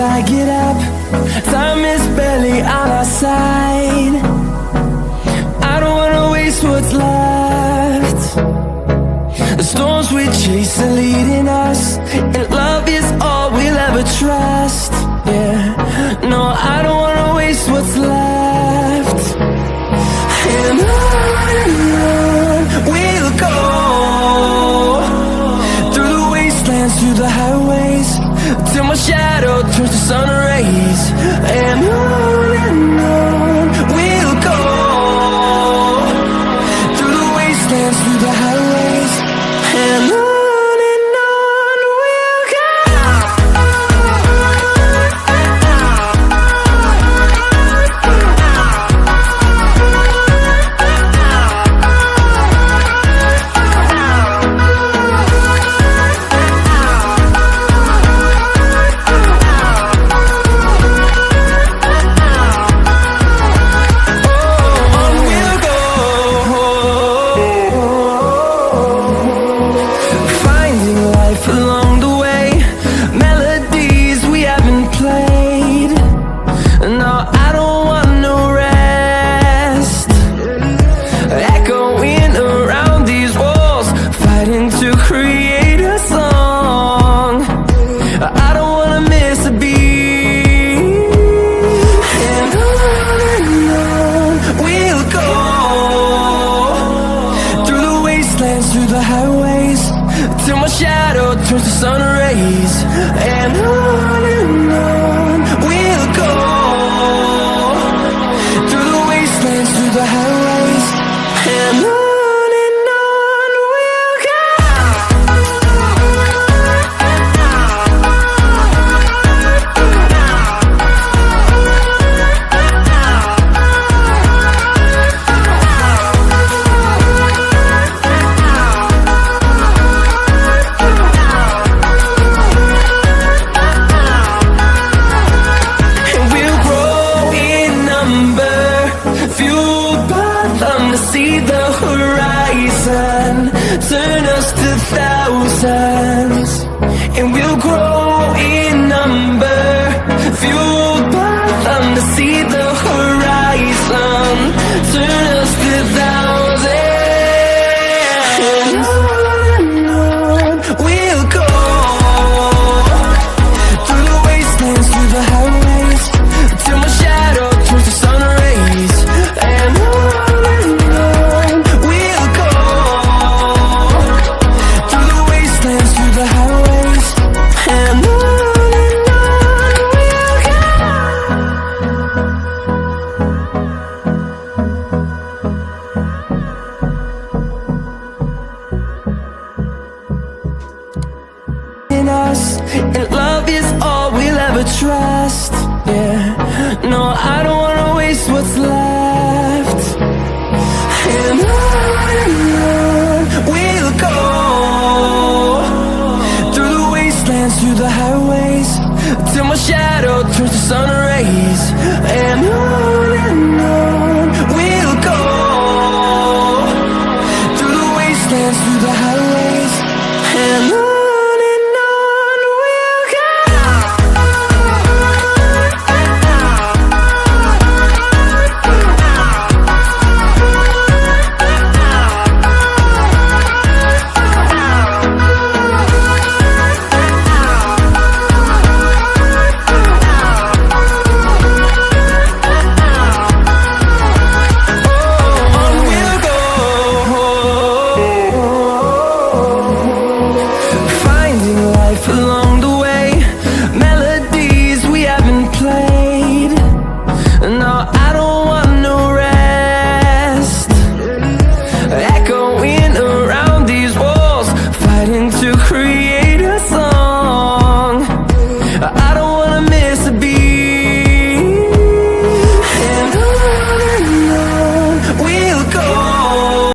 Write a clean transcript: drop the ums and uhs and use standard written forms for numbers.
I get up, time is barely on our side. I don't wanna waste what's left. The storms we chase are leading us, and love is all we'll ever trust. Yeah, no, I don't wanna waste what's left. And on we'll go, through the wastelands, through the highways, till my shadow turns to sun rays. And on we'll go, through the wastelands, through the highways, and on we'll go. Along the way, melodies we haven't played. No, I don't want no rest. Echoing around these walls, fighting to create a song. I don't wanna miss a beat. And on we'll go, through the wastelands, through the highways, till my shadow turns to sun rays. And on we'll go, through the wastelands, through the highways, and on we'll go. See the horizon, turn us to thousands, and we'll grow in number, fueled by them to see the horizon, turn us to thousands. And on we'll go, through the wastelands, through the highways, till my shadow turns to sun rays. And us, and love is all we'll ever trust. Yeah, no, I don't wanna waste what's left. And on we'll go, through the wastelands, through the highways, till my shadow